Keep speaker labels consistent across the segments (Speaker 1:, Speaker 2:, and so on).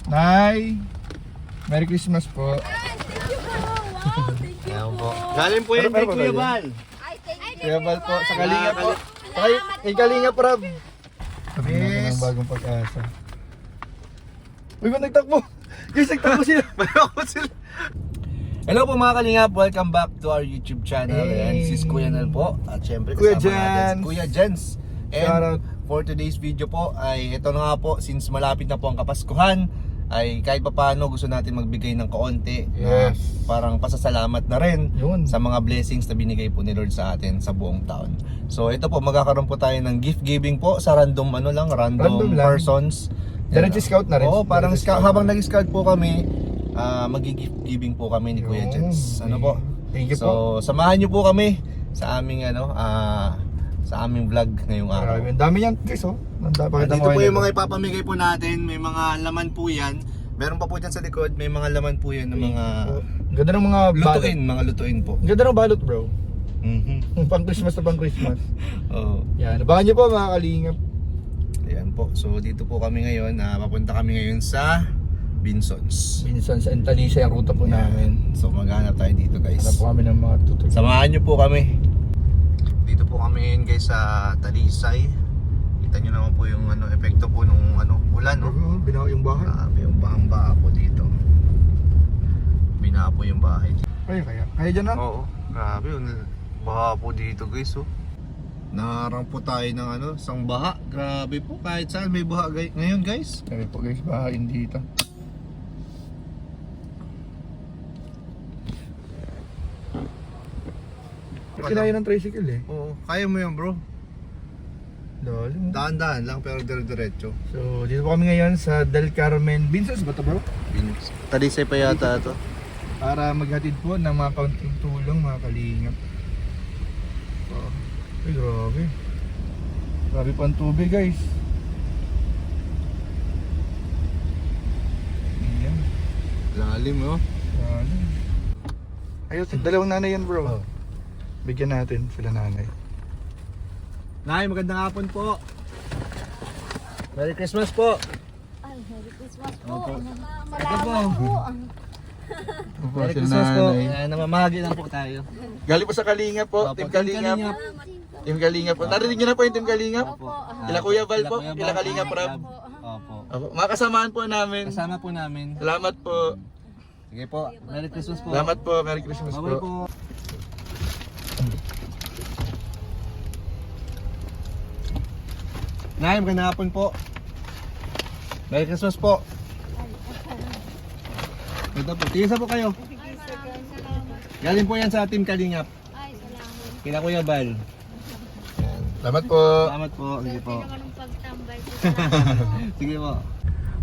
Speaker 1: Nay, Merry Christmas po.
Speaker 2: Wow, thank you
Speaker 3: Ayan
Speaker 2: po.
Speaker 3: po. Galing po yan
Speaker 1: Pero
Speaker 3: kay
Speaker 1: ba
Speaker 3: Kuya
Speaker 1: tayo?
Speaker 3: Bal.
Speaker 2: Ay, thank you.
Speaker 1: Kuya Bal po, sa Kalinga po. Kay Kalinga Prab. Sabi natin
Speaker 3: Yes.
Speaker 1: ng bagong pag-asa. Uy, ba nagtakbo? Guys, nagtakbo sila.
Speaker 3: Mayroon sila. Hello po mga kalingap, welcome back to our YouTube channel.
Speaker 1: Hey.
Speaker 3: And this is Kuya Nel po. At syempre
Speaker 1: Kuya
Speaker 3: kasama natin
Speaker 1: Jens.
Speaker 3: si Kuya Jens.
Speaker 1: Shout out.
Speaker 3: And for today's video po ay ito na nga po, since malapit na po ang Kapaskuhan, ay kahit pa paano gusto natin magbigay ng kaunti na
Speaker 1: Yes.
Speaker 3: parang pasasalamat na rin
Speaker 1: Yun.
Speaker 3: sa mga blessings na binigay po ni Lord sa atin sa buong taon. So ito po, magkakaroon po tayo ng gift giving po sa random
Speaker 1: Random lang.
Speaker 3: persons.
Speaker 1: Diretso scout na rin.
Speaker 3: Oo, parang
Speaker 1: Diretso
Speaker 3: scout,
Speaker 1: scout.
Speaker 3: habang nag-scout po kami, magi-gift giving po kami ni Kuya
Speaker 1: Yun.
Speaker 3: Jens. Ano po?
Speaker 1: Thank you
Speaker 3: So,
Speaker 1: po.
Speaker 3: samahan niyo po kami sa aming sa aming vlog ngayong araw.
Speaker 1: Grabe, ang dami yan guys oh. Pakita
Speaker 3: Dito
Speaker 1: mo
Speaker 3: po
Speaker 1: kayo
Speaker 3: yung
Speaker 1: na.
Speaker 3: mga ipapamigay po natin, may mga laman po yan. Meron pa po dyan sa likod, may mga laman po yan ng mga
Speaker 1: Ang ganda ng mga balot.
Speaker 3: mga lutuin po.
Speaker 1: Ang ganda ng balot bro.
Speaker 3: Mhm.
Speaker 1: Pang Christmas na pang Christmas.
Speaker 3: Oo.
Speaker 1: Yan, abangan nyo po mga kalingap.
Speaker 3: Ayan po. So dito po kami ngayon, papunta kami ngayon sa Binsons.
Speaker 1: Minsan sa Antalisa yung ruta po namin.
Speaker 3: So maghanap tayo dito guys.
Speaker 1: Hanap po kami ng mga tutulog.
Speaker 3: Samahan niyo po kami. Dito po kami ngayon guys sa Talisay. Kita niyo naman po yung epekto po nung ulan, no?
Speaker 1: Binawa yung bahay.
Speaker 3: Grabe yung bahang-baha po dito. Binaha po yung bahay.
Speaker 1: Kaya dyan na?
Speaker 3: Oo. Grabe yung baha po dito guys, oh. Naharang po tayo ng isang baha. Grabe po, kahit saan may baha ngayon guys.
Speaker 1: Kaya po guys, bahain dito. Kinaya ng tricycle eh.
Speaker 3: Oo, kaya mo yan bro.
Speaker 1: Lalo.
Speaker 3: Daan-daan lang pero dire-diretso.
Speaker 1: So, dito po kami ngayon sa Del Carmen. Vincent's ba ito bro?
Speaker 3: Talisay pa yata ito.
Speaker 1: Para maghatid po ng mga kaunting tulong mga kalingap. Oh. Ay, grabe. Grabe pa ang tubig guys. Ayan.
Speaker 3: Lalim, oh.
Speaker 1: Ano? Ayun, dalawang nanay yan bro.
Speaker 3: Oh.
Speaker 1: Bigyan natin sila nanay.
Speaker 3: Nay, magandang hapon po. Merry Christmas po.
Speaker 2: Ay, Merry Christmas po.
Speaker 3: Opo.
Speaker 2: Malaman po.
Speaker 3: Merry Christmas po. Namamahagi lang po tayo.
Speaker 1: Galing po sa Kalingap po,
Speaker 3: Opo,
Speaker 1: Team
Speaker 3: Team
Speaker 1: Kalingap.
Speaker 3: Kalingap.
Speaker 1: Team Kalingap po. Narinig niyo na po yung Team Kalingap?
Speaker 2: Opo.
Speaker 1: Kila Kuya Val po, kila Kalingap Rob.
Speaker 3: Opo.
Speaker 1: Opo, mga kasamaan po namin.
Speaker 3: Kasama po namin.
Speaker 1: Salamat po.
Speaker 3: Sige po. Merry Christmas po.
Speaker 1: Salamat po. Merry Christmas
Speaker 3: Bye-bye
Speaker 1: po.
Speaker 3: po. Nay, magandang hapon po. Merry Christmas po. Ito po. Tingin sa po kayo. Galing po yan sa Team Kalingap.
Speaker 2: Ay, salamat.
Speaker 3: Kila Kuya Bal.
Speaker 1: Salamat po.
Speaker 3: Salamat po. Sige po.
Speaker 2: Kailangan ng pagtambay.
Speaker 3: Sige po.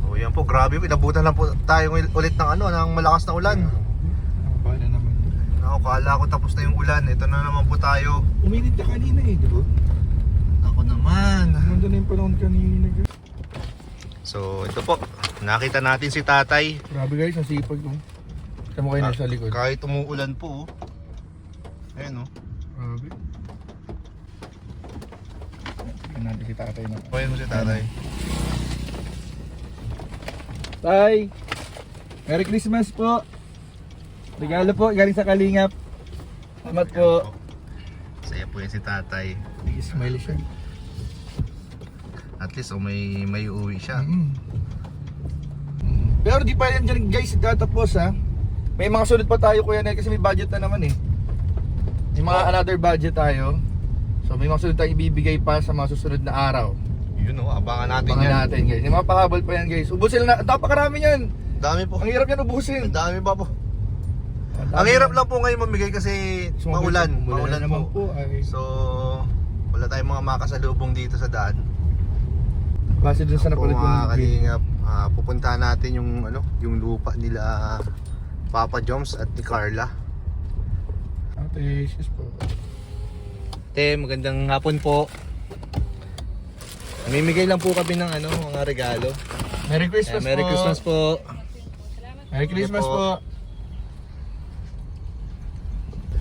Speaker 4: Oh, yan po, grabe. Inabutan na po tayo ulit ng ng malakas na ulan.
Speaker 1: Paano naman?
Speaker 4: Kala ko tapos na yung ulan. Ito na naman po tayo.
Speaker 1: Uminit na kanina eh, di ba?
Speaker 4: Ako naman.
Speaker 1: Nandun na yung panahon kanina guys.
Speaker 4: So, ito po. Nakita natin si tatay.
Speaker 1: Grabe guys, ang sipag ko. Kita mo kayo nasa likod.
Speaker 4: Kahit umuulan po. Oh. Ayan, oh.
Speaker 1: Grabe. Tignan natin si tatay na.
Speaker 4: Ayan mo si tatay.
Speaker 1: Tay! Merry Christmas po! Regalo po, galing sa Kalingap. Salamat po.
Speaker 4: Saya po yan si tatay.
Speaker 1: Smile siya.
Speaker 4: At least, may uuwi siya.
Speaker 1: Pero di pa yan dyan guys, tatapos ha. May mga sunod pa tayo kuya Nel kasi may budget na naman eh. May mga another budget tayo. So may mga sunod tayong ibibigay pa sa mga susunod na araw.
Speaker 4: Yun, oh. Abangan natin
Speaker 1: Abangan
Speaker 4: yan.
Speaker 1: natin guys. May mga pahabol pa yan guys. Ubusin na, napakarami yan.
Speaker 4: Dami po.
Speaker 1: Ang hirap yan ubusin.
Speaker 4: Ang dami pa po. Ang hirap lang po ngayon mamigay kasi maulan. Maulan
Speaker 1: naman
Speaker 4: po.
Speaker 1: po ay.
Speaker 4: So, wala tayong mga makasalubong dito sa daan.
Speaker 1: Base dun sa
Speaker 4: Po
Speaker 1: napulot ko
Speaker 4: mga
Speaker 1: ng video.
Speaker 4: kalingap, pupuntahan natin yung lupa nila Papa Joms at ni Carla.
Speaker 1: Ate, sis po.
Speaker 3: Te, magandang hapon po. Namimigay lang po kami ng mga regalo.
Speaker 1: Merry Christmas
Speaker 3: Merry
Speaker 1: po.
Speaker 3: Christmas po.
Speaker 1: Merry Christmas
Speaker 4: Sige
Speaker 1: po.
Speaker 4: po.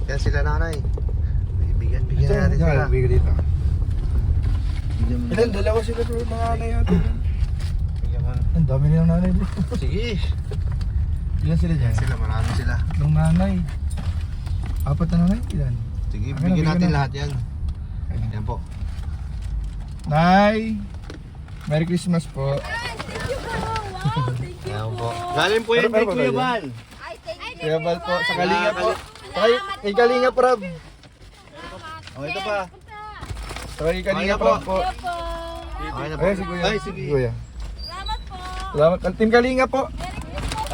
Speaker 4: Yan sila nanay. Bigyan natin sila.
Speaker 1: Bigyan dito. Ilan? Dalawa sila bro, mga anay natin.
Speaker 4: Bigyan mo.
Speaker 1: Ang Ang dami nilang nanay bro.
Speaker 3: Sige.
Speaker 1: Ilan sila dyan?
Speaker 4: Sila, marami sila.
Speaker 1: Nung nanay. 4 na nanay? Ilan?
Speaker 4: Sige,
Speaker 1: Akin na,
Speaker 4: bigyan natin
Speaker 1: na.
Speaker 4: lahat yan. Yan po.
Speaker 1: Nay! Merry Christmas po.
Speaker 4: Yan po. Galing po yan
Speaker 1: Pero
Speaker 4: kay Kuya
Speaker 1: ba
Speaker 4: Bal.
Speaker 1: Kuya Bal po, sa Kalinga po. Kay Kalinga Prab.
Speaker 4: Oh, ito pa.
Speaker 1: Sa kay Kalinga
Speaker 4: Kaya po.
Speaker 1: Prab po.
Speaker 4: Okay na po.
Speaker 1: Ay, si Kuya.
Speaker 4: Ay, sige.
Speaker 1: Si Kuya. Salamat. Team Kalinga po.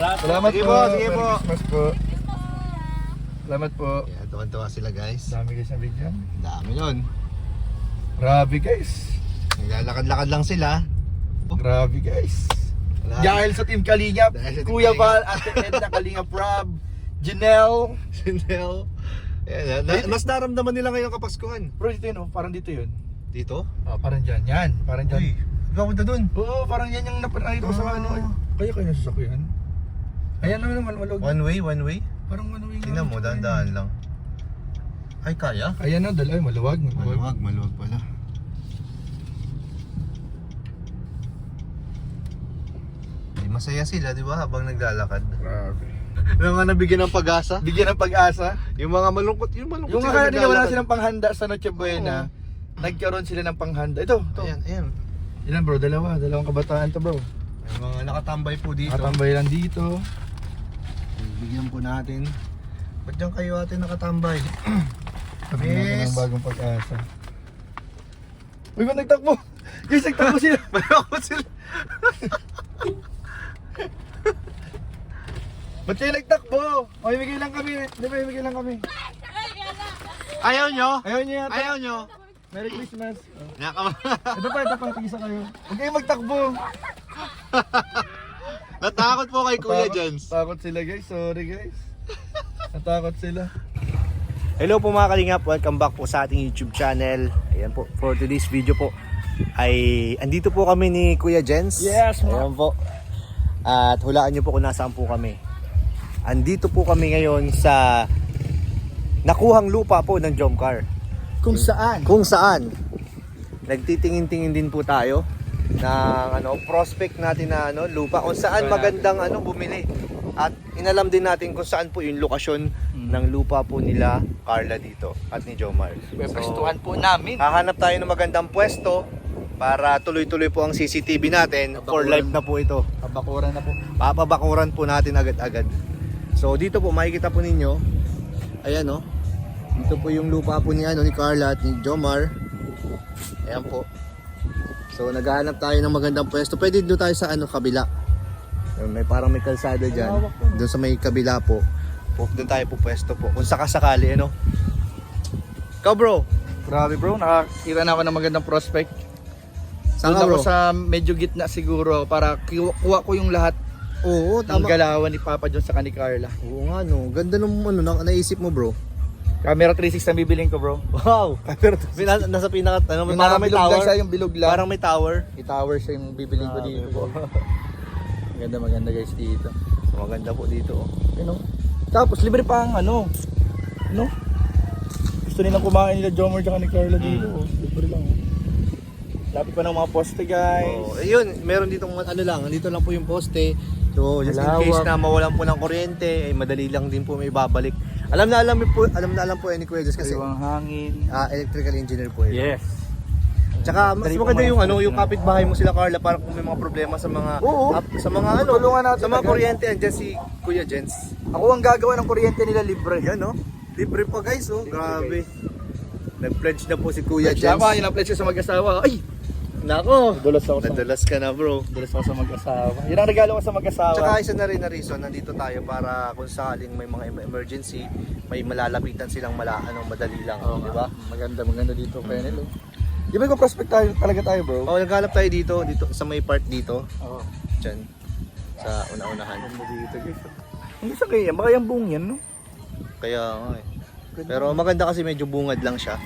Speaker 1: Salamat
Speaker 4: Sige
Speaker 1: po.
Speaker 4: po, sige
Speaker 1: Merry
Speaker 4: po.
Speaker 1: Christmas po. Salamat po.
Speaker 4: Kaya tuwan-tuwa sila guys.
Speaker 1: Dami guys na bigyan.
Speaker 4: Dami nun.
Speaker 1: Grabe guys.
Speaker 4: Naglalakad-lakad lang sila.
Speaker 1: Grabe guys.
Speaker 4: Wala.
Speaker 1: Dahil sa Team Kalingap,
Speaker 4: Dahil sa Team
Speaker 1: Kuya
Speaker 4: Kalingap.
Speaker 1: Val, Ate Edna Kalingap Prab, Janelle.
Speaker 4: Sinel. Ayan, mas naramdaman nila ngayong Kapaskuhan.
Speaker 1: Bro, dito yun oh. Parang dito yun.
Speaker 4: Dito?
Speaker 1: Parang dyan. Yan. Parang dyan.
Speaker 4: Uy, ikaw punta dun.
Speaker 1: Oo, parang yan yung napanayin ko sa ano. Kaya kayo nasasakyan. Ayan naman malog.
Speaker 4: One way.
Speaker 1: Parang maluwag.
Speaker 4: Tingnan mo, dahan-dahan lang. Ay, kaya?
Speaker 1: Ayan na, dalawa. Maluwag.
Speaker 4: Maluwag pala. Di masaya sila, di ba, habang naglalakad.
Speaker 1: Grabe.
Speaker 4: Yung nga nabigyan ng pag-asa.
Speaker 1: Bigyan ng pag-asa.
Speaker 4: Yung mga malungkot
Speaker 1: Yung
Speaker 4: sila
Speaker 1: akala nila wala
Speaker 4: naglalakad.
Speaker 1: silang panghanda sa Noche Buena, nagkaroon sila ng panghanda. Ito.
Speaker 4: Ayan.
Speaker 1: Ilan bro? Dalawang kabataan to bro.
Speaker 4: May mga nakatambay po dito.
Speaker 1: Nakatambay lang dito.
Speaker 4: Bigyan po natin. Ba't dyan kayo atin nakatambay?
Speaker 1: Sabi natin
Speaker 4: Yes.
Speaker 1: ng bagong pag-asa. Uy, ba't nagtakbo? Guys, nagtakbo sila.
Speaker 4: Malungkot sila.
Speaker 1: Ba't kayo nagtakbo? Mamimigay lang kami. Di ba, mamimigay lang kami.
Speaker 4: Ayaw nyo?
Speaker 1: Ayaw niya yata.
Speaker 4: Ayaw nyo?
Speaker 1: Merry Christmas.
Speaker 4: Nakama-
Speaker 1: Ito pa, tigisa kayo. Huwag kayo magtakbo.
Speaker 4: Natakot po kay Kuya
Speaker 1: Takot-
Speaker 4: Jens.
Speaker 1: Takot sila guys, sorry guys. Natakot sila.
Speaker 5: Hello po mga kalingap, welcome back po sa ating YouTube channel. Ayan po, for today's video po ay andito po kami ni Kuya Jens.
Speaker 1: Yes,
Speaker 5: Ayan po. At hulaan niyo po kung nasaan po kami. Andito po kami ngayon sa nakuhang lupa po ng Jomcar.
Speaker 1: Kung saan?
Speaker 5: Kung saan nagtitingin-tingin din po tayo ng prospect natin na lupa kung saan magandang bumili. At inalam din natin kung saan po yung lokasyon ng lupa po nila Carla dito at ni Jomar.
Speaker 1: Pwestuhan po namin.
Speaker 5: Hahanap tayo ng magandang pwesto para tuloy-tuloy po ang CCTV natin. For life na po ito.
Speaker 1: Pabakuran na po.
Speaker 5: Papabakuran po natin agad-agad. So dito po makikita po ninyo. Ayan dito po yung lupa po ni Carla at ni Jomar. Ayan po. So naghahanap tayo ng magandang pwesto. Pwede doon tayo sa kabila. May parang may kalsada dyan. Doon sa may kabila po. Doon tayo po pwesto po. Kung sakasakali Ikaw bro.
Speaker 1: Grabe bro, nakakita na ako ng magandang prospect.
Speaker 5: Saan
Speaker 1: Doon
Speaker 5: ka
Speaker 1: ako
Speaker 5: bro?
Speaker 1: sa medyo gitna siguro para kuha ko yung lahat
Speaker 5: Oo,
Speaker 1: ng
Speaker 5: tama.
Speaker 1: galawan ni Papa John sa ni Carla.
Speaker 5: Oo nga Ganda nung naisip mo bro.
Speaker 1: Camera 360 ang bibiling ko bro.
Speaker 5: Wow. Nasa pinaka
Speaker 1: Yung
Speaker 5: parang may
Speaker 1: bilog lang
Speaker 5: tower.
Speaker 1: siya, yung bilog lang.
Speaker 5: Parang may tower.
Speaker 1: May tower siya yung bibiling ko dito po. Maganda guys dito.
Speaker 5: Maganda po dito.
Speaker 1: Tapos libre pa ang gusto nilang kumain nila Jomar tsaka ni Carla dito. Libre lang. Lapit pa ng mga poste guys.
Speaker 5: Ayun, meron ditong andito lang po yung poste. So, just in
Speaker 1: Malawak.
Speaker 5: case na mawalan po ng kuryente, ay madali lang din po may babalik. Alam na alam po ni Kuya Jess kasi
Speaker 1: Kaliwang hangin.
Speaker 5: electrical engineer po yun.
Speaker 1: Yes.
Speaker 5: Tsaka mas
Speaker 1: Dali po
Speaker 5: maganda
Speaker 1: mga
Speaker 5: yung kapitbahay mo sila Carla para kung may mga problema sa mga
Speaker 1: Oo.
Speaker 5: sa mga
Speaker 1: Tutulungan natin
Speaker 5: sa mga
Speaker 1: agad.
Speaker 5: kuryente andyan si Kuya Jens.
Speaker 1: Ako ang gagawa ng kuryente nila libre.
Speaker 5: Yan libre pa guys grabe. Nag-pledge na po si Kuya Jens.
Speaker 1: Tama, yun ang pledge ko sa mag-asawa. Ay!
Speaker 5: Nako,
Speaker 1: Nadulas ako sa
Speaker 5: nadulas ka na bro.
Speaker 1: Nadulas ako sa mag-asawa. Yun ang regalo ko sa mag-asawa.
Speaker 5: Tsaka isa na rin na reason, nandito tayo para kung sakaling may mga emergency, may malalapitan silang madali lang, di ba?
Speaker 1: Maganda dito kaya nila. Di ba kung prospect talaga tayo bro?
Speaker 5: O, naghanap tayo dito sa may part dito,
Speaker 1: Oo.
Speaker 5: dyan, sa una-unahan.
Speaker 1: Maganda dito guys. Hindi sa kaya, baka yung buong yan no?
Speaker 5: Kaya nga eh. Pero maganda kasi medyo bungad lang siya.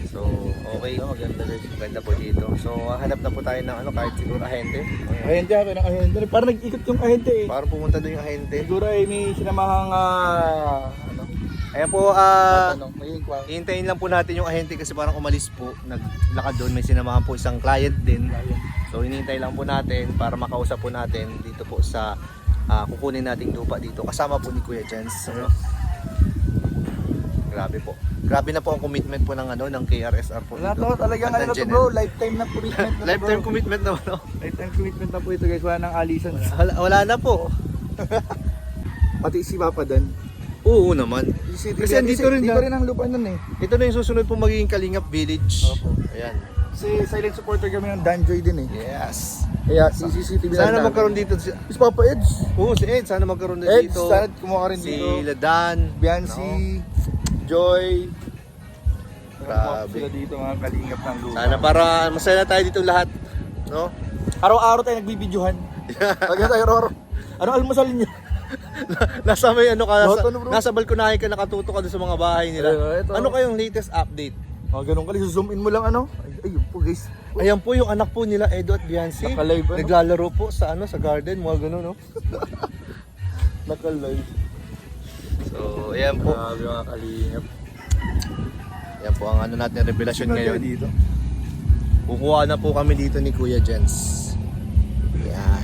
Speaker 5: So, okay.
Speaker 1: Maganda guys.
Speaker 5: Maganda po dito. So, hanap na po tayo ng kahit siguro ahente.
Speaker 1: Ahente ako ng ahente. Parang nag-ikot yung ahente eh.
Speaker 5: Para pumunta doon yung ahente.
Speaker 1: Siguro ay may sinamahang
Speaker 5: Ayan po,
Speaker 1: Tanong, may inquiry.
Speaker 5: hintayin lang po natin yung ahente kasi parang umalis po. Naglakad doon, may sinamahan po isang client din. So hinihintay lang po natin para makausap po natin dito po sa kukunin nating lupa dito. Kasama po ni Kuya Jens. Ano? Grabe po. Grabe na po ang commitment po ng ng KRSR po
Speaker 1: Wala
Speaker 5: dito.
Speaker 1: to, talagang ano to bro, lifetime na commitment na to,
Speaker 5: Lifetime
Speaker 1: bro.
Speaker 5: commitment naman. No?
Speaker 1: Lifetime commitment na po ito guys, wala nang alisan.
Speaker 5: Wala na po.
Speaker 1: Pati si Papa Dan.
Speaker 5: Oo naman.
Speaker 1: Kasi andito rin ang lupa nun eh.
Speaker 5: Ito na yung susunod po magiging Kalingap Village.
Speaker 1: Opo.
Speaker 5: Ayan.
Speaker 1: Kasi silent supporter kami ng Danjoy din eh.
Speaker 5: Yes.
Speaker 1: Kaya CCTV lang
Speaker 5: Sana
Speaker 1: namin.
Speaker 5: magkaroon dito
Speaker 1: Si Papa Eds.
Speaker 5: Oo, si Ed. Sana magkaroon din
Speaker 1: Eds,
Speaker 5: dito.
Speaker 1: sana kumuha ka rin
Speaker 5: Si
Speaker 1: dito.
Speaker 5: Ladan.
Speaker 1: Biancy, Joy.
Speaker 5: Grabe.
Speaker 1: Sila dito mga kalingap ng lupa.
Speaker 5: Sana para masaya tayo dito lahat. No?
Speaker 1: Araw-araw tayo nagbibidyohan. Lagi tayo Roro. Ano almusal niyo?
Speaker 5: Nasa may ano ka,
Speaker 1: Lahat ano, bro?
Speaker 5: nasa balkonahe ka nakatuto ka doon sa mga bahay nila.
Speaker 1: Ito.
Speaker 5: Ano kayong latest update?
Speaker 1: Ganun ka, zoom in mo lang ano. Ayun po guys.
Speaker 5: Ayan po yung anak po nila Edo at Biancy.
Speaker 1: Naka-live, ano?
Speaker 5: Naglalaro po sa sa garden, mga ganun, no?
Speaker 1: Naka-live.
Speaker 5: So, ayan po.
Speaker 1: Grabe mga kalingap.
Speaker 5: Yan po ang natin revelasyon
Speaker 1: Sino
Speaker 5: ngayon.
Speaker 1: tayo dito?
Speaker 5: Kukuha na po kami dito ni Kuya Jens. Yan.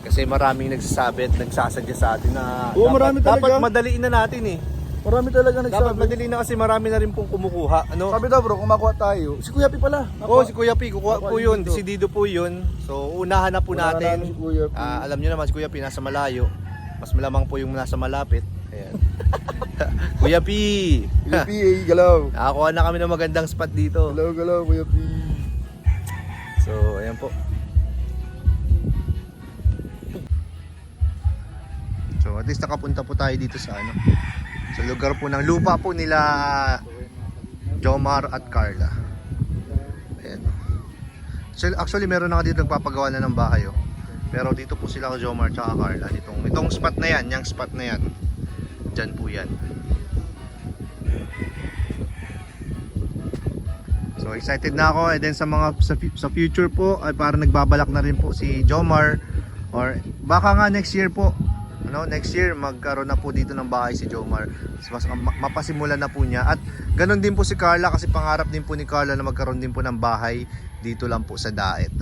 Speaker 5: Kasi maraming nagsasabi at nagsasadya sa atin na
Speaker 1: Oo, marami talaga.
Speaker 5: dapat madaliin na natin eh.
Speaker 1: Marami talaga
Speaker 5: Dapat
Speaker 1: nagsabi.
Speaker 5: madaliin na kasi marami na rin pong kumukuha. Ano?
Speaker 1: Sabi daw bro, kung makuha tayo. Si Kuya Pi pala.
Speaker 5: Oo, si Kuya P, kukuha
Speaker 1: Nakuha
Speaker 5: po yun.
Speaker 1: dito.
Speaker 5: Decidido po yun. So, unahan na po
Speaker 1: Unahan namin
Speaker 5: natin.
Speaker 1: si Kuya P.
Speaker 5: Alam nyo naman, si Kuya P nasa malayo. Mas malamang po yung nasa malapit. Ayan. Kuya P!
Speaker 1: Kuya Pi, galaw.
Speaker 5: Nakakuha na kami ng magandang spot dito.
Speaker 1: Galaw, Kuya Pi.
Speaker 5: So, ayan po.
Speaker 4: So at least nakapunta po tayo dito sa sa lugar po ng lupa po nila Jomar at Carla. Ayan. So, actually meron na dito nagpapagawa na ng bahay oh. Pero dito po sila Jomar at Carla. Itong spot na yan, yung spot na yan. Diyan po yan. So excited na ako and then sa mga sa future po ay parang nagbabalak na rin po si Jomar or baka nga next year po next year magkaroon na po dito ng bahay si Jomar. Mas mapasimulan na po niya at ganun din po si Carla kasi pangarap din po ni Carla na magkaroon din po ng bahay dito lang po sa Daet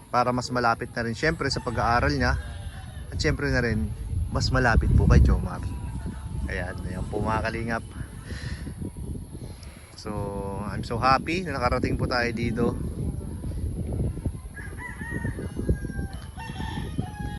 Speaker 4: para mas malapit na rin syempre sa pag-aaral niya at syempre na rin mas malapit po kay Jomar. Ayan po mga kalingap. So I'm so happy na nakarating po tayo dito.